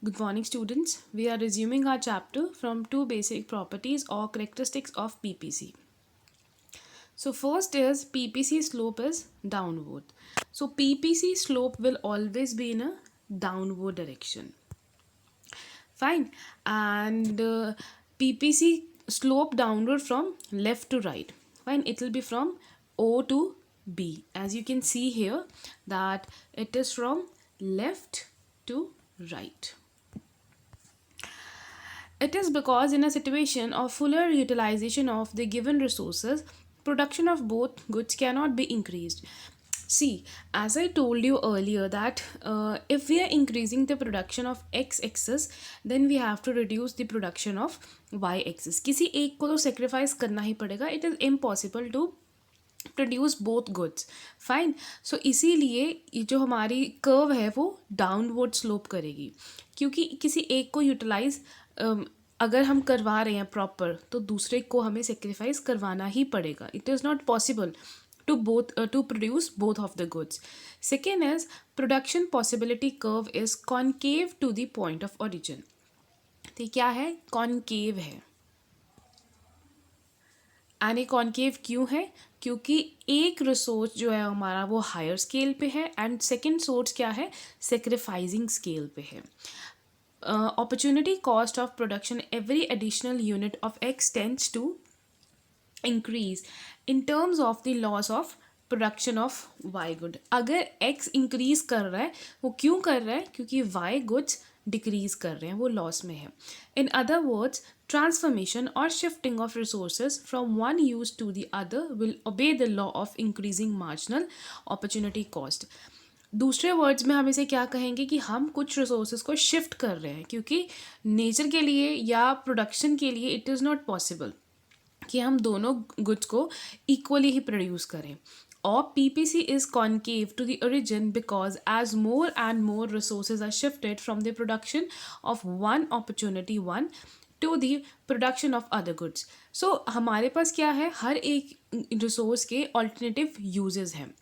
Good morning, students. We are resuming our chapter from two basic properties or characteristics of PPC. So, first is PPC slope is downward. So, PPC slope will always be in a downward direction. Fine. And PPC slope downward from left to right. Fine. It will be from O to B. As you can see here, that it is from left to right. It is because in a situation of fuller utilization of the given resources, production of both goods cannot be increased. See, as I told you earlier that if we are increasing the production of x axis, then we have to reduce the production of y axis. किसी एक को तो sacrifice करना ही पड़ेगा. It is impossible to produce both goods. Fine. So इसीलिए ये जो हमारी कर्व है वो डाउनवर्ड स्लोप करेगी, क्योंकि किसी एक को यूटिलाइज अगर हम करवा रहे हैं प्रॉपर, तो दूसरे को हमें सेक्रीफाइस करवाना ही पड़ेगा. It is not possible to produce both of the goods. Second is production possibility curve is concave to the point of origin. तो क्या है? कॉनकेव है. एंड ये कॉनकेव क्यों है? क्योंकि एक रिसोर्स जो है हमारा वो हायर स्केल पे है एंड सेकंड सोर्स क्या है? सेक्रीफाइसिंग स्केल पे है. Opportunity cost of production every additional unit of x tends to increase in terms of the loss of production of Y good. अगर x इंक्रीज कर रहा है, वो क्यों कर रहा है? क्योंकि y गुड्स डिक्रीज कर रहे हैं, वो लॉस में है. इन अदर वर्ड्स, ट्रांसफॉर्मेशन और shifting of resources from one use to the other will obey the law of increasing marginal opportunity cost. दूसरे वर्ड्स में हम इसे क्या कहेंगे कि हम कुछ रिसोर्सेज को शिफ्ट कर रहे हैं, क्योंकि नेचर के लिए या प्रोडक्शन के लिए इट इज़ नॉट पॉसिबल कि हम दोनों गुड्स को इक्वली ही प्रोड्यूस करें. Or PPC is concave to the origin because as more and more resources are shifted from the production of one opportunity one to the production of other goods. So हमारे पास क्या है? हर एक resource के alternative uses हैं.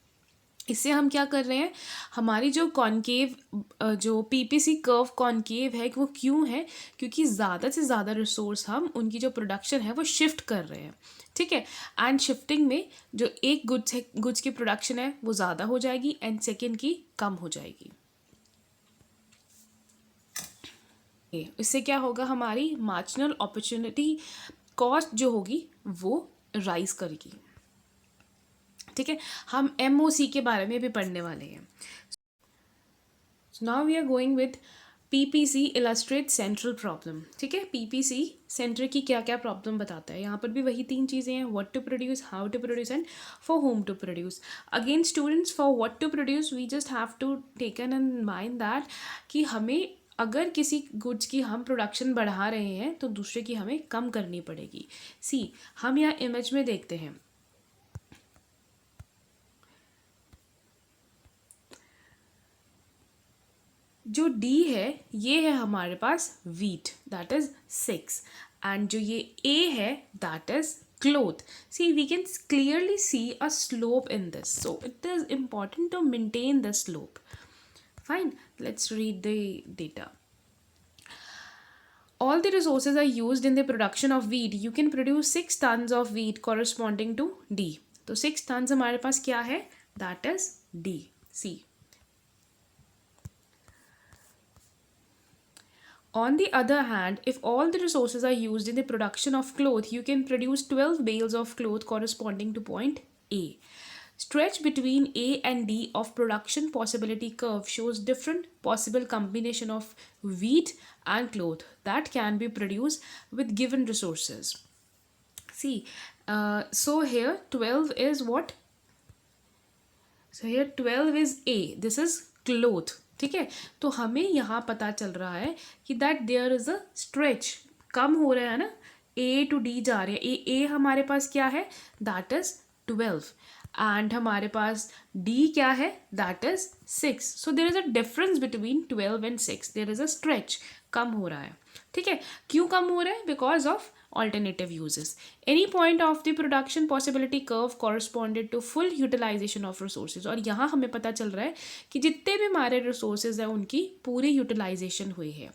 इससे हम क्या कर रहे हैं? हमारी जो कॉनकेव जो पीपीसी कर्व कॉनकेव है, वो क्यों है? क्योंकि ज़्यादा से ज़्यादा रिसोर्स हम उनकी जो प्रोडक्शन है वो शिफ्ट कर रहे हैं. ठीक है. एंड शिफ्टिंग में जो एक गुड्स की प्रोडक्शन है वो ज़्यादा हो जाएगी एंड सेकेंड की कम हो जाएगी. इससे क्या होगा? हमारी मार्जिनल अपॉर्चुनिटी कॉस्ट जो होगी वो राइज करेगी. ठीक है. हम MOC के बारे में भी पढ़ने वाले हैं. Now we are going with PPC illustrate central problem. ठीक है. PPC सेंटर की क्या क्या प्रॉब्लम बताता है. यहाँ पर भी वही तीन चीज़ें हैं: what to produce, how to produce and for whom to produce. Again students, for what to produce we just have to taken in mind that कि हमें अगर किसी गुड्स की हम प्रोडक्शन बढ़ा रहे हैं तो दूसरे की हमें कम करनी पड़ेगी. सी, हम यहाँ इमेज में देखते हैं, जो D है ये है हमारे पास वीट, दैट इज 6. एंड जो ये A है that is cloth. See, we can clearly see a slope in this, so it is important to maintain the slope. Fine, let's read the data. All the resources are used in the production of wheat. You can produce 6 tons of wheat corresponding to D. तो 6 tons हमारे पास क्या है? That is D. C. On the other hand, if all the resources are used in the production of cloth, you can produce 12 bales of cloth corresponding to point A. Stretch between A and D of production possibility curve shows different possible combination of wheat and cloth that can be produced with given resources. See, so here 12 is what? So here 12 is A. This is cloth. ठीक है. तो हमें यहाँ पता चल रहा है कि that there is a stretch, कम हो रहा है ना, A to D जा रहे हैं. A हमारे पास क्या है? That is 12. एंड हमारे पास D क्या है? That is 6. So there is a difference between 12 and 6. There is a stretch, कम हो रहा है. ठीक है. क्यों कम हो रहा है? Because of alternative uses. Any point of the production possibility curve corresponded to full utilization of resources. और यहाँ हमें पता चल रहा है कि जितने भी हमारे resources हैं उनकी पूरी utilization हुई है.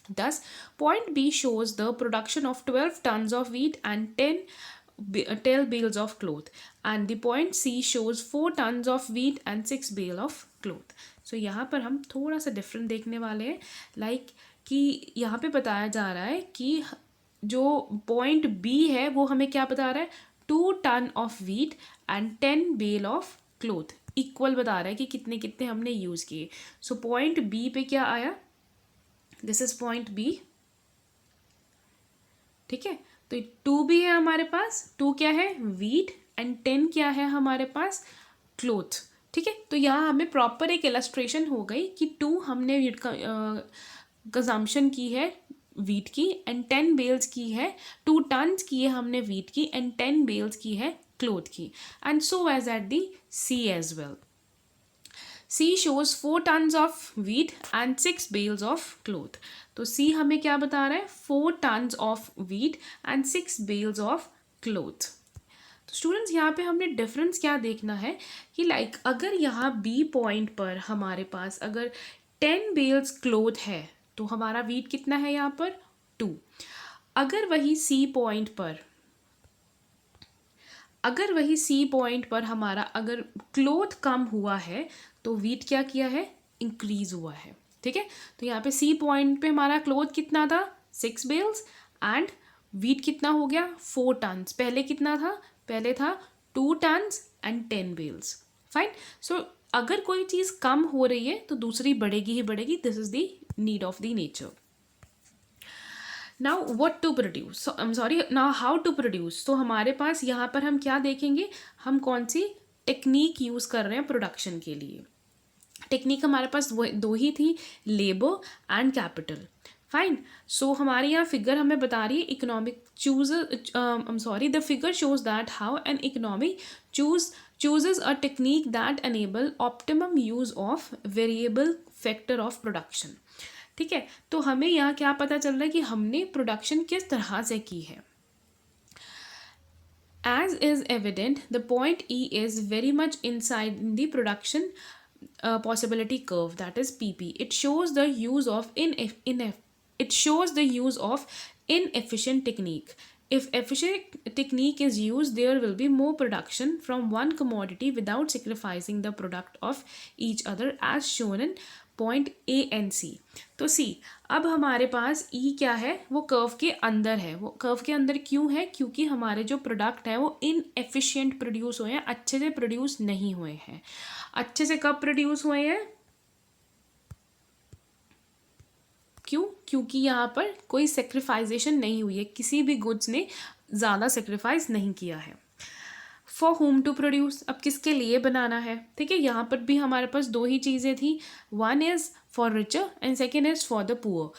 Thus, point B shows the production of 12 tons of wheat and 10 bales of cloth, and the point C shows 4 tons of wheat and 6 bale of cloth. So यहाँ पर हम थोड़ा सा डिफरेंट देखने वाले हैं, कि यहाँ पे बताया जा रहा है कि जो पॉइंट बी है वो हमें क्या बता रहा है, 2 ton of wheat and 10 bale of cloth equal बता रहा है कि कितने कितने हमने यूज़ किए. सो पॉइंट बी पे क्या आया, दिस इज पॉइंट बी. ठीक है, तो 2 भी है हमारे पास, 2 क्या है व्हीट एंड 10 क्या है हमारे पास क्लोथ. ठीक है, तो यहाँ हमें प्रॉपर एक इलस्ट्रेशन हो गई कि 2 हमने व्हीट का कंजम्पशन की है व्हीट की, एंड 10 बेल्स की है, 2 टन्स की है हमने व्हीट की, एंड 10 बेल्स की है क्लोथ की, and so as at the C as well. C shows 4 tons of wheat and 6 bales of cloth. तो C हमें क्या बता रहा है, 4 tons of wheat and 6 bales of cloth. तो स्टूडेंट्स यहाँ पे हमने डिफरेंस क्या देखना है कि लाइक अगर यहाँ B पॉइंट पर हमारे पास अगर 10 बेल्स क्लोथ है तो हमारा wheat कितना है यहाँ पर 2. अगर वही C पॉइंट पर हमारा अगर क्लोथ कम हुआ है तो व्हीट क्या किया है, इंक्रीज हुआ है. ठीक है, तो यहाँ पे सी पॉइंट पे हमारा क्लोथ कितना था 6 बेल्स एंड व्हीट कितना हो गया 4 टन्स. पहले कितना था, पहले था 2 टन्स एंड 10 बेल्स. फाइन. सो अगर कोई चीज़ कम हो रही है तो दूसरी बढ़ेगी ही बढ़ेगी. This is the need of the nature. Now what to produce, now how to produce. तो हमारे पास यहाँ पर हम क्या देखेंगे, हम कौन सी टेक्निक यूज़ कर रहे हैं प्रोडक्शन के लिए. टेक्निक हमारे पास दो ही थी, लेबर एंड कैपिटल. फाइन. सो हमारे यहाँ फिगर हमें बता रही है economic the figure shows that how an economy chooses a technique that enable optimum use of variable factor of production. ठीक है, तो हमें यहाँ क्या पता चल रहा है कि हमने प्रोडक्शन किस तरह से की है. As is evident, the point E is very much inside the production possibility curve, that is PP. It shows the use of inefficient technique. If efficient technique is used, there will be more production from one commodity without sacrificing the product of each other, as shown in point A and C. तो C, अब हमारे पास ई क्या है, वो curve के अंदर है. वो कर्व के अंदर क्यों है, क्योंकि हमारे जो प्रोडक्ट है वो इनएफिशिएंट प्रोड्यूस हुए हैं, अच्छे से प्रोड्यूस नहीं हुए हैं. अच्छे से कब प्रोड्यूस हुए हैं, क्यों, क्योंकि यहाँ पर कोई सेक्रीफाइजेशन नहीं हुई है, किसी भी गुड्स ने ज़्यादा सेक्रीफाइस नहीं किया है. फॉर होम टू प्रोड्यूस, अब किसके लिए बनाना है. ठीक है, यहाँ पर भी हमारे पास दो ही चीज़ें थी, one is for richer and second is for the poor.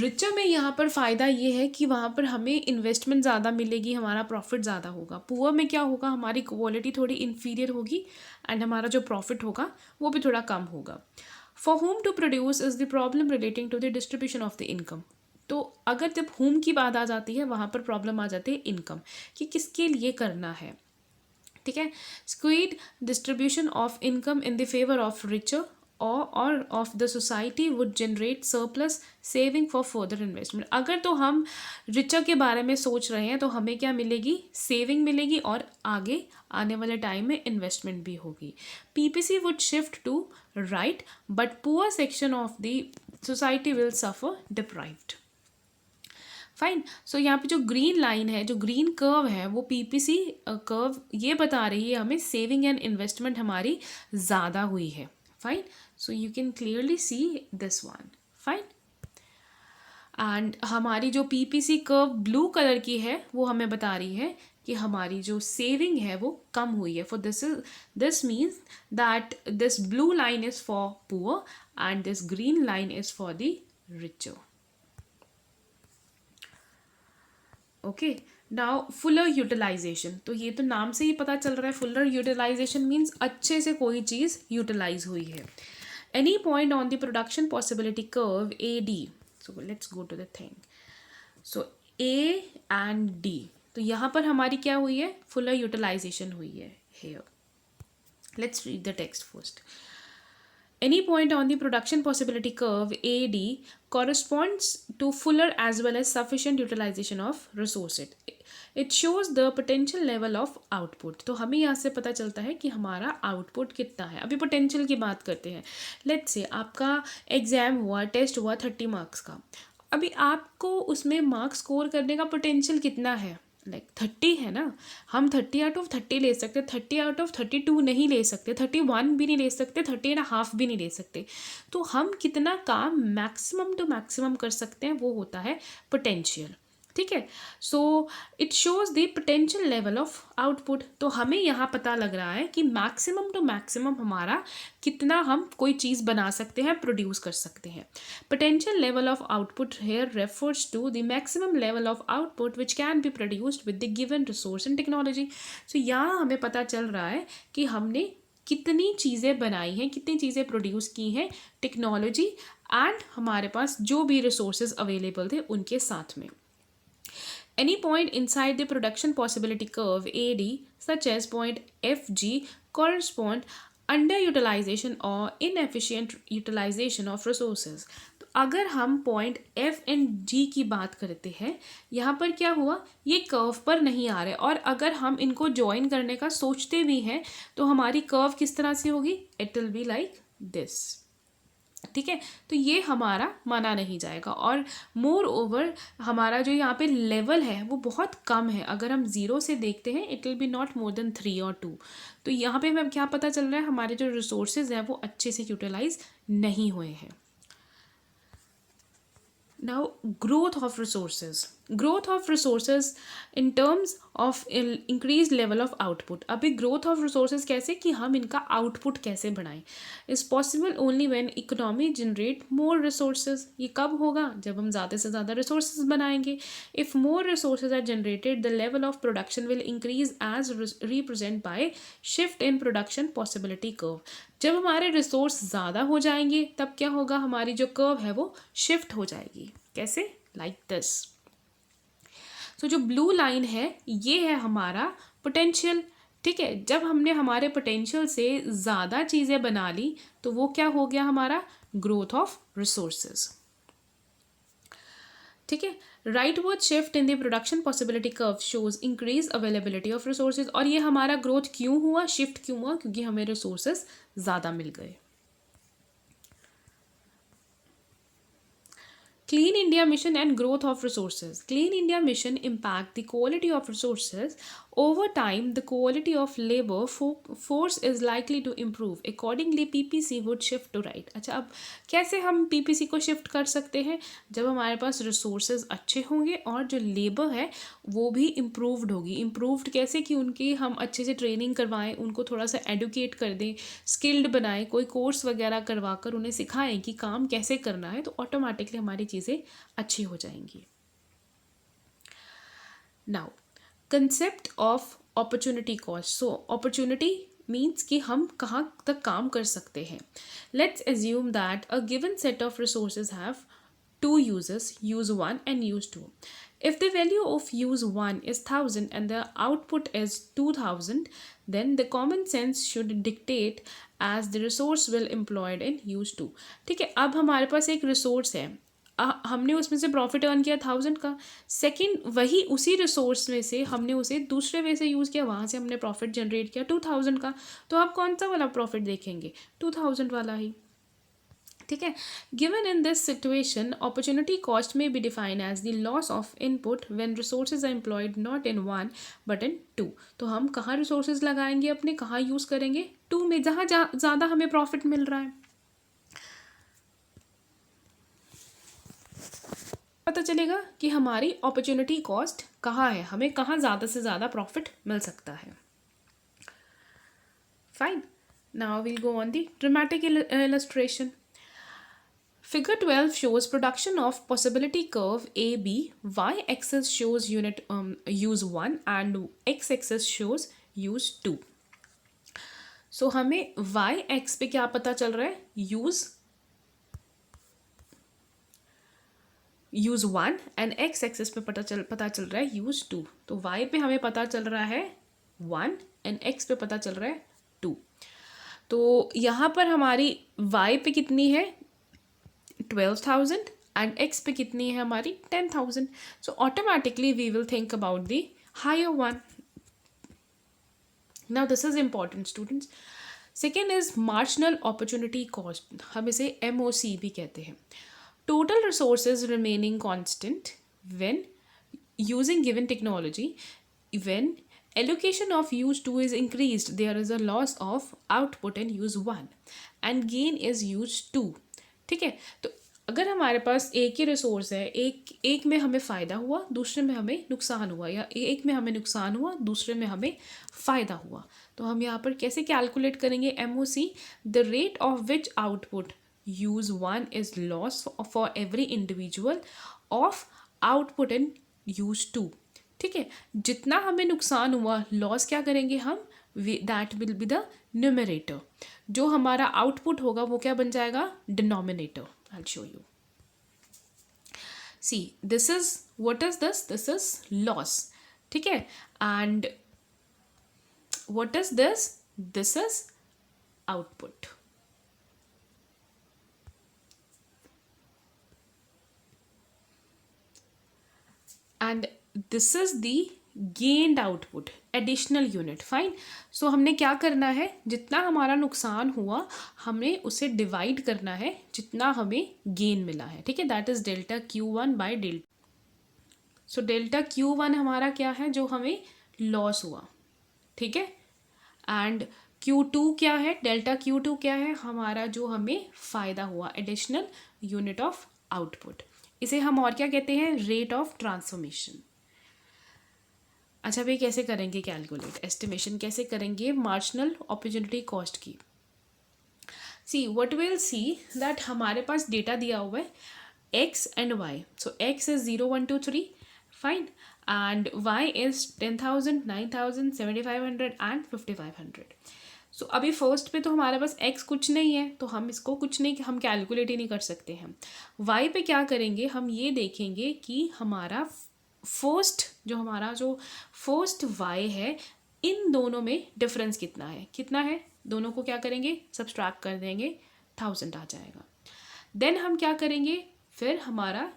Richer में यहाँ पर फ़ायदा ये है कि वहाँ पर हमें इन्वेस्टमेंट ज़्यादा मिलेगी, हमारा प्रॉफिट ज़्यादा होगा. पुअर में क्या होगा, हमारी क्वालिटी थोड़ी इन्फीरियर होगी एंड हमारा जो प्रॉफिट होगा वो भी थोड़ा कम होगा. For whom to produce is the problem relating to the distribution of the income. तो अगर जब होम की बात आ जाती है वहाँ पर प्रॉब्लम आ जाती है इनकम, कि किसके लिए करना है. ठीक है, skewed distribution of income in the favour of richer और of the society would generate surplus saving for further investment. अगर तो हम रिचर के बारे में सोच रहे हैं तो हमें क्या मिलेगी, सेविंग मिलेगी और आगे आने वाले टाइम में इन्वेस्टमेंट भी होगी. PPC would shift to right but poor section of the society will suffer deprived. Fine. So यहाँ पे जो ग्रीन लाइन है, जो ग्रीन कर्व है, वो पीपीसी कर्व ये बता रही है हमें सेविंग एंड इन्वेस्टमेंट हमारी ज़्यादा हुई है. Fine. So you can clearly see this one. Fine. And हमारी जो पीपीसी कर्व ब्लू कलर की है वो हमें बता रही है कि हमारी जो सेविंग है वो कम हुई है. For this means that this blue line is for poor and this green line is for the richer. Okay, now fuller utilization. तो ये तो नाम से ही पता चल रहा है, फुलर यूटिलाइजेशन मीन्स अच्छे से कोई चीज़ यूटिलाइज हुई है. Any point on the production possibility curve A D. So let's go to the thing. So A and D, तो यहाँ पर हमारी क्या हुई है, फुलर यूटिलाइजेशन हुई है. Here let's read the text first. Any point on the production possibility curve AD corresponds to fuller as well as sufficient utilization of resources. It shows the potential level of output. तो हमें यहाँ से पता चलता है कि हमारा output कितना है. अभी पोटेंशियल की बात करते हैं. लेट्स से आपका एग्जाम हुआ, टेस्ट हुआ 30 मार्क्स का. अभी आपको उसमें मार्क्स स्कोर करने का पोटेंशियल कितना है? लाइक 30 है ना. हम 30 आउट ऑफ 30 ले सकते, 30 आउट ऑफ 32 नहीं ले सकते, 31 भी नहीं ले सकते, 30.5 भी नहीं ले सकते. तो हम कितना काम मैक्सिमम टू मैक्सिमम कर सकते हैं वो होता है पोटेंशियल. ठीक है. So it shows the potential level of output. तो हमें यहाँ पता लग रहा है कि मैक्सिमम टू मैक्सिमम हमारा कितना हम कोई चीज़ बना सकते हैं, प्रोड्यूस कर सकते हैं. Potential level of output here refers to the maximum level of output which can be produced with the given resource and technology. So यहाँ हमें पता चल रहा है कि हमने कितनी चीज़ें बनाई हैं, कितनी चीज़ें प्रोड्यूस की हैं टेक्नोलॉजी एंड हमारे पास जो भी रिसोर्सेज अवेलेबल थे उनके साथ में. Any point inside the production possibility curve AD, such as point FG, correspond underutilization or inefficient utilization of resources. तो अगर हम पॉइंट F एंड G की बात करते हैं, यहाँ पर क्या हुआ, ये कर्व पर नहीं आ रहे, और अगर हम इनको ज्वाइन करने का सोचते भी हैं तो हमारी कर्व किस तरह से होगी, it will be like this. ठीक है. तो ये हमारा माना नहीं जाएगा. और मोर ओवर हमारा जो यहाँ पे लेवल है वो बहुत कम है. अगर हम 0 से देखते हैं it will be not more than 3 और 2. तो यहाँ पे हमें क्या पता चल रहा है, हमारे जो रिसोर्सेज हैं वो अच्छे से यूटिलाइज नहीं हुए हैं. Now, growth of resources. Growth of resources in terms of increased level of output. अभी growth of resources कैसे, कि हम इनका output कैसे बढ़ाएं, is possible only when economy generate more resources. ये कब होगा, जब हम ज़्यादा से ज़्यादा resources बनाएंगे. If more resources are generated, the level of production will increase as represented by shift in production possibility curve. जब हमारे रिसोर्स ज़्यादा हो जाएंगे तब क्या होगा, हमारी जो कर्व है वो शिफ्ट हो जाएगी. कैसे, लाइक दिस. सो जो ब्लू लाइन है ये है हमारा पोटेंशियल. ठीक है. जब हमने हमारे पोटेंशियल से ज़्यादा चीज़ें बना ली तो वो क्या हो गया, हमारा ग्रोथ ऑफ रिसोर्सेज. ठीक है. Rightward shift in the production possibility curve shows increase availability of resources. और ये हमारा ग्रोथ क्यों हुआ, शिफ्ट क्यों हुआ, क्योंकि हमें रिसोर्सेज ज़्यादा मिल गए. Clean India Mission and growth of resources. Clean India Mission impact the quality of resources. Over time, the quality of labor force is likely to improve. Accordingly, PPC would shift to right. अच्छा, अब कैसे हम PPC को shift कर सकते हैं, जब हमारे पास रिसोर्सेज अच्छे होंगे और जो लेबर है वो भी इम्प्रूव्ड होगी. इम्प्रूव्ड कैसे, कि उनकी हम अच्छे से ट्रेनिंग करवाएं, उनको थोड़ा सा एडुकेट कर दें, स्किल्ड बनाएं, कोई कोर्स वगैरह करवा कर उन्हें सिखाएं कि काम कैसे करना है, तो ऑटोमेटिकली हमारी चीज़ें अच्छी हो जाएंगी. Now, concept of opportunity cost. So opportunity means कि हम कहाँ तक काम कर सकते हैं. Let's assume that a given set of resources have two uses, use 1 and use 2. If the value of use 1 is 1000 and the output is 2000, then the common sense should dictate as the resource will employed in use 2. ठीक है. अब हमारे पास एक resource है, हमने उसमें से profit earn किया 1000 का. सेकंड, वही उसी रिसोर्स में से हमने उसे दूसरे वे से यूज़ किया, वहाँ से हमने प्रॉफिट जनरेट किया 2000 का. तो आप कौन सा वाला प्रॉफिट देखेंगे, 2000 वाला ही. ठीक है. Given in this situation, opportunity cost में be define as the loss of input when resources are employed not in 1 but in 2. तो हम कहाँ रिसोर्सेज लगाएंगे अपने, कहाँ यूज़ करेंगे, 2 में, जहाँ ज़्यादा हमें प्रॉफिट मिल रहा है. पता चलेगा कि हमारी अपॉर्चुनिटी कॉस्ट कहाँ है, हमें कहाँ ज़्यादा से ज़्यादा प्रॉफिट मिल सकता है. Fine. Now we'll go on the dramatic illustration. Figure 12 shows production of possibility curve AB. Y-axis shows unit use 1 and x-axis shows use 2. So हमें y-axis पे क्या पता चल रहा है, use 1 and x-axis पे पता चल रहा है use 2. तो y पे हमें पता चल रहा है 1 and x पे पता चल रहा है 2. तो यहाँ पर हमारी y पे कितनी है 12,000 एंड x पे कितनी है हमारी 10,000. So automatically we will think about the higher one. Now this is important students. Second is marginal opportunity cost. हम इसे MOC भी कहते हैं. Total resources remaining constant when using given technology. When allocation of use 2 is increased, there is a loss of output and use 1 and gain is use 2. ठीक है. तो अगर हमारे पास एक ही रिसोर्स है, एक में हमें फ़ायदा हुआ, दूसरे में हमें नुकसान हुआ, या एक में हमें नुकसान हुआ, दूसरे में हमें फ़ायदा हुआ, तो हम यहाँ पर कैसे कैलकुलेट करेंगे MOC? The rate of which output use 1 is loss for every individual of output and use 2. ठीक है. जितना हमें नुकसान हुआ, लॉस क्या करेंगे हम? That will be the numerator. जो हमारा आउटपुट होगा वो क्या बन जाएगा? Denominator. I will show you. See this is what is this? This is loss. ठीक है. And what is this? This is output. And this is the gained output, additional unit. Fine. So हमने क्या करना है? जितना हमारा नुकसान हुआ हमें उसे डिवाइड करना है जितना हमें गेन मिला है. ठीक है. That is delta Q1 by delta. So delta Q1 हमारा क्या है? जो हमें लॉस हुआ. ठीक है. एंड Q2 क्या है? डेल्टा Q2 क्या है? हमारा जो हमें फ़ायदा हुआ, एडिशनल यूनिट ऑफ आउटपुट. इसे हम और क्या कहते हैं? Rate of transformation. अच्छा भाई, कैसे करेंगे कैलकुलेट? एस्टिमेशन कैसे करेंगे मार्जिनल अपॉर्चुनिटी कॉस्ट की? See what will see that हमारे पास डेटा दिया हुआ है x and y. So x is 0 1 2 3. Fine. And y is 10,000 9,000 7,500 and 5,500. सो अभी फर्स्ट पे तो हमारे पास x कुछ नहीं है, तो हम इसको कुछ नहीं, हम कैलकुलेट ही नहीं कर सकते हैं. y पे क्या करेंगे? हम ये देखेंगे कि हमारा जो फर्स्ट y है, इन दोनों में डिफरेंस कितना है. कितना है? दोनों को क्या करेंगे? सब्सट्रैक्ट कर देंगे, 1000 आ जाएगा. देन हम क्या करेंगे? फिर हमारा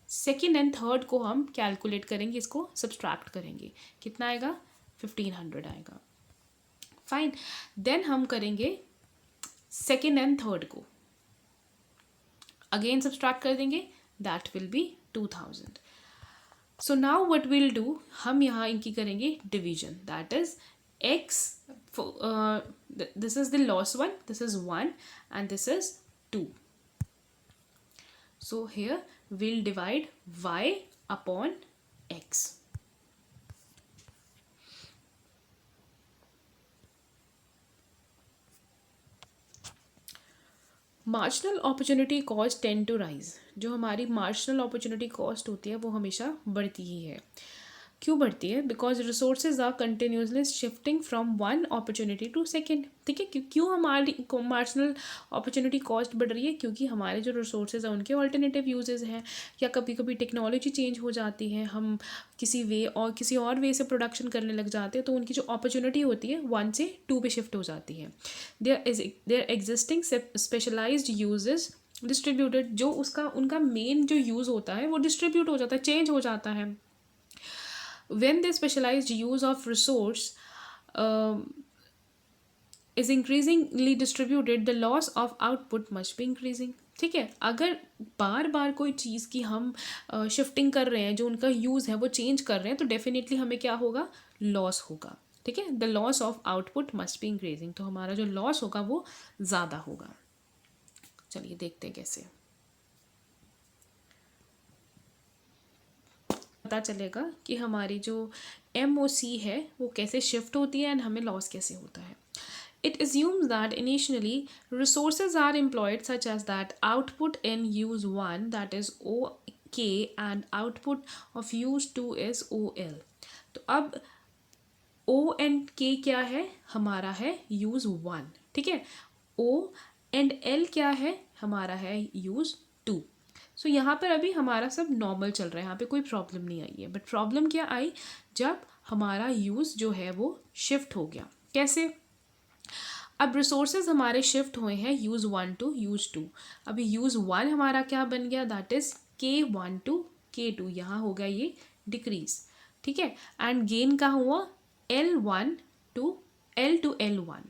सेकेंड एंड थर्ड को हम कैलकुलेट करेंगे, इसको सब्सट्रैक्ट करेंगे. कितना आएगा? 1500 आएगा. फाइन. देन हम करेंगे सेकेंड एंड थर्ड को, अगेन सब्सट्रैक्ट कर देंगे, that will be 2000. So now what will do, हम यहाँ इनकी करेंगे division. That is x, this is the loss one, this is 1 and this is 2. So here we'll divide y upon x. Marginal opportunity cost tend to rise. जो हमारी marginal opportunity cost होती है वो हमेशा बढ़ती ही है. क्यों बढ़ती है? Because resources are continuously shifting from one opportunity to second. ठीक है. क्यों हमारी मार्जिनल अपॉर्चुनिटी कॉस्ट बढ़ रही है? क्योंकि हमारे जो रिसोर्सेज हैं उनके ऑल्टरनेटिव यूजेस हैं, या कभी कभी टेक्नोलॉजी चेंज हो जाती है, हम किसी और वे से प्रोडक्शन करने लग जाते हैं, तो उनकी जो अपॉर्चुनिटी होती है 1 से 2 पे शिफ्ट हो जाती है. There existing specialized uses distributed. जो उनका मेन जो यूज़ होता है वो डिस्ट्रीब्यूट हो जाता है, चेंज हो जाता है. When the specialized use of resource is increasingly distributed, the loss of output must be increasing. ठीक है. अगर बार बार कोई चीज़ की हम शिफ्टिंग कर रहे हैं, जो उनका यूज़ है वो चेंज कर रहे हैं, तो डेफिनेटली हमें क्या होगा? लॉस होगा. ठीक है. The loss of output must be increasing. तो हमारा जो लॉस होगा वो ज़्यादा होगा. चलिए देखते हैं कैसे पता चलेगा कि हमारी जो MOC है वो कैसे शिफ्ट होती है एंड हमें लॉस कैसे होता है. It assumes that initially resources are employed such as that output in use 1, that is OK, and output of use 2 is OL. तो अब O and K क्या है? हमारा है use 1. ठीक है. O and L क्या है? हमारा है use 2. सो यहाँ पर अभी हमारा सब नॉर्मल चल रहा है, यहाँ पे कोई प्रॉब्लम नहीं आई है. बट प्रॉब्लम क्या आई? जब हमारा यूज़ जो है वो शिफ्ट हो गया. कैसे? अब रिसोर्सेज हमारे शिफ्ट हुए हैं यूज़ 1 टू यूज़ 2। अभी यूज़ 1 हमारा क्या बन गया, that is K1 to K2, यहाँ हो गया ये डिक्रीज, ठीक है। एंड गेन का हुआ L1 टू L1।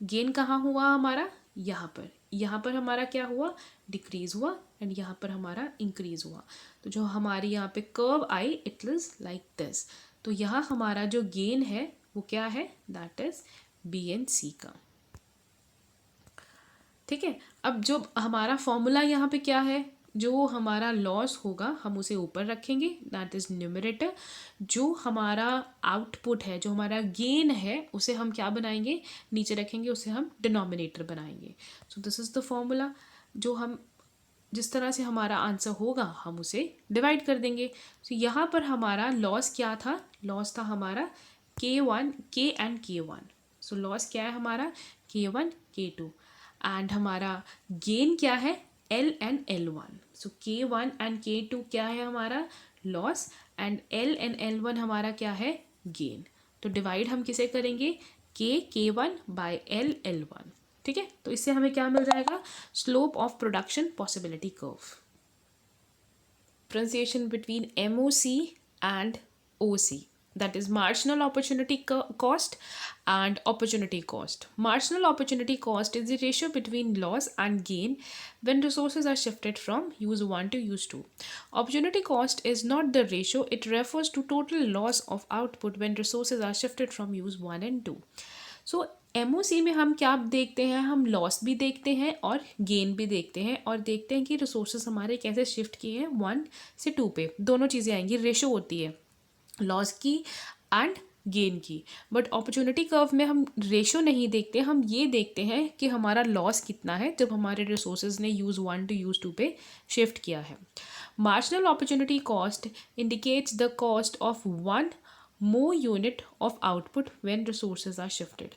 गेन कहाँ हुआ हमारा, यहाँ पर हमारा क्या हुआ, डिक्रीज हुआ, एंड यहाँ पर हमारा इंक्रीज हुआ। तो जो हमारी यहाँ पे curve I it is like this. तो यहाँ हमारा जो गेन है वो क्या है, दैट इज बी एंड सी का, ठीक है। अब जो हमारा फॉर्मूला यहाँ पे क्या है, जो हमारा लॉस होगा हम उसे ऊपर रखेंगे, दैट इज न्यूमरेटर। जो हमारा आउटपुट है, जो हमारा गेन है, उसे हम क्या बनाएंगे, नीचे रखेंगे, उसे हम डिनोमिनेटर बनाएंगे। So this is the formula. जो हम जिस तरह से हमारा आंसर होगा हम उसे डिवाइड कर देंगे। तो यहाँ पर हमारा लॉस क्या था, लॉस था हमारा K1 K and K1। So loss क्या है हमारा, K1 K2, एंड हमारा गेन क्या है, L and L1। So K1 and K2 क्या है हमारा loss, and L and L1 हमारा क्या है, गेन। तो डिवाइड हम किसे करेंगे, K1 बाय L L1, ठीक है। तो इससे हमें क्या मिल जाएगा, slope of production possibility curve. Differentiation between MOC and OC, that is marginal opportunity cost and opportunity cost. Marginal opportunity cost is the ratio between loss and gain when resources are shifted from use 1 to use 2. Opportunity cost is not the ratio, it refers to total loss of output when resources are shifted from use 1 and 2. So MOC में हम क्या देखते हैं, हम loss भी देखते हैं और गेन भी देखते हैं, और देखते हैं कि रिसोर्सेज हमारे कैसे शिफ्ट किए हैं 1 से 2 पे। दोनों चीज़ें आएंगी, रेशो होती है लॉस की एंड गेन की। बट अपॉर्चुनिटी कर्व में हम रेशो नहीं देखते, हम ये देखते हैं कि हमारा लॉस कितना है जब हमारे रिसोर्सेज ने यूज़ 1 टू यूज़ 2 पे शिफ्ट किया है। Marginal opportunity cost indicates the cost of 1 more unit of output when resources are shifted.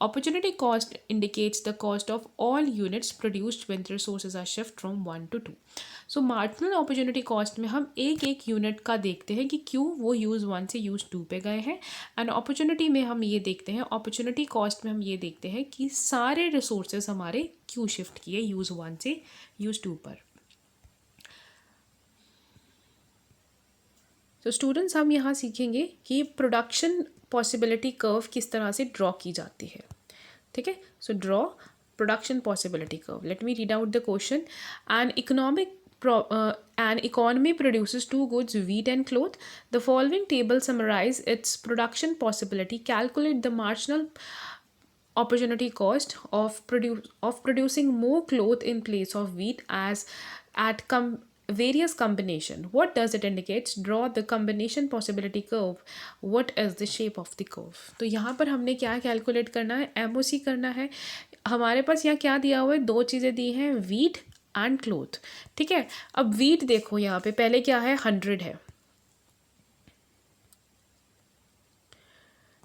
Opportunity cost indicates the cost of all units produced when resources are shifted from 1 to 2. So marginal opportunity cost में हम एक एक unit का देखते हैं कि क्यों वो यूज़ 1 से यूज़ 2 पे गए हैं, एंड अपॉर्चुनिटी में हम ये देखते हैं, अपॉर्चुनिटी कॉस्ट में हम ये देखते हैं कि सारे रिसोर्सेज हमारे क्यों शिफ्ट किए यूज़ 1 से यूज़ 2 पर। तो स्टूडेंट्स हम यहाँ सीखेंगे कि प्रोडक्शन पॉसिबिलिटी कर्व किस तरह से ड्रॉ की जाती है, ठीक है। So draw production possibility curve. Let me read out the question. An economy produces two goods, wheat and cloth. The following table summarize its production possibility. Calculate the marginal opportunity cost of producing more cloth in place of wheat as at various combination. What does it indicate? Draw the combination possibility curve. What is the shape of the curve? तो यहाँ पर हमने क्या calculate करना है, MOC करना है। हमारे पास यहाँ क्या दिया हुआ है, दो चीज़ें दी हैं, वीट एंड क्लोथ, ठीक है। अब वीट देखो यहाँ पे पहले क्या है, 100 है।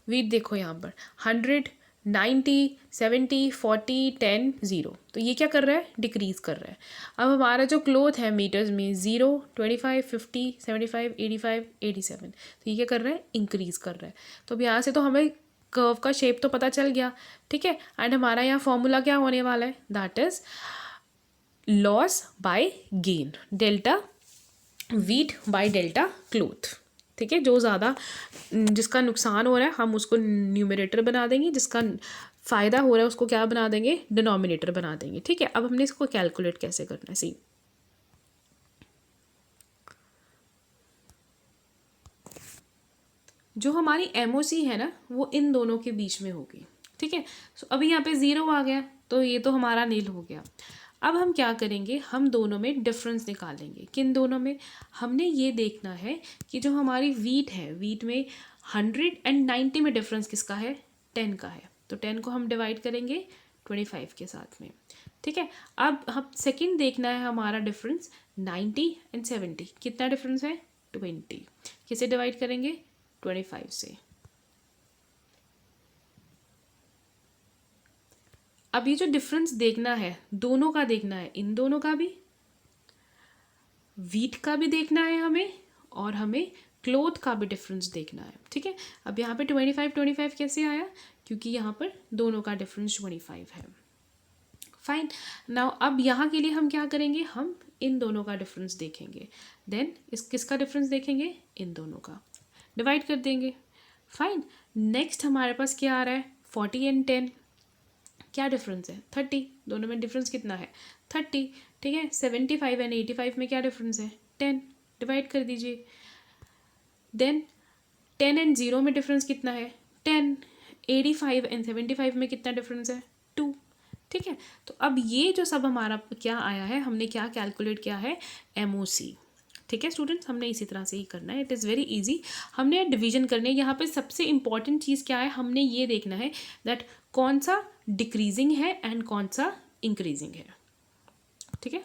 वीट देखो यहाँ पर 100, 90, 70, 40, 10, 0। तो ये क्या कर रहा है, डिक्रीज़ कर रहा है। अब हमारा जो क्लोथ है मीटर्स में 0, 25, 50, 75, 85, 87, तो ये क्या कर रहा है, इंक्रीज़ कर रहा है। तो अब यहाँ से तो हमें कर्व का शेप तो पता चल गया, ठीक है। एंड हमारा यहाँ फॉर्मूला क्या होने वाला है, that is loss by gain, delta wheat by delta cloth, ठीक है। जो ज़्यादा जिसका नुकसान हो रहा है हम उसको न्यूमरेटर बना देंगे, जिसका फ़ायदा हो रहा है उसको क्या बना देंगे, डिनोमिनेटर बना देंगे, ठीक है। अब हमने इसको कैलकुलेट कैसे करना है, सी जो हमारी MOC है ना वो इन दोनों के बीच में होगी, ठीक है। सो अभी यहाँ पे 0 आ गया तो ये तो हमारा नील हो गया। अब हम क्या करेंगे, हम दोनों में डिफरेंस निकालेंगे। किन दोनों में, हमने ये देखना है कि जो हमारी वीट है, वीट में 100 एंड 90 में डिफरेंस किसका है, 10 का है। तो 10 को हम डिवाइड करेंगे 25 के साथ में, ठीक है। अब हम सेकंड देखना है हमारा डिफरेंस 90 एंड 70, कितना डिफरेंस है, 20। किसे डिवाइड करेंगे, 25 से। अब ये जो डिफरेंस देखना है, दोनों का देखना है, इन दोनों का भी, वीट का भी देखना है हमें, और हमें क्लोथ का भी डिफरेंस देखना है, ठीक है। अब यहाँ पे 25 कैसे आया, क्योंकि यहाँ पर दोनों का डिफरेंस 25 है। फाइन। नाउ अब यहाँ के लिए हम क्या करेंगे, हम इन दोनों का डिफरेंस देखेंगे, देन इस किसका डिफरेंस देखेंगे, इन दोनों का, डिवाइड कर देंगे। फाइन। नेक्स्ट हमारे पास क्या आ रहा है, 40 एंड 10, क्या डिफरेंस है, 30, दोनों में डिफरेंस कितना है, 30, ठीक है। 75 एंड 85 में क्या डिफरेंस है, 10, डिवाइड कर दीजिए। देन 10 एंड 0 में डिफरेंस कितना है, 10, 85 एंड 75 में कितना डिफरेंस है, 2, ठीक है। तो अब ये जो सब हमारा क्या आया है, हमने क्या कैलकुलेट किया है, MOC, ठीक है स्टूडेंट्स, हमने इसी तरह से ही करना है, इट इज़ वेरी इजी। हमने डिवीजन करने, यहाँ पे सबसे इंपॉर्टेंट चीज़ क्या है, हमने ये देखना है दैट कौन सा डिक्रीजिंग है एंड कौन सा इंक्रीजिंग है, ठीक है।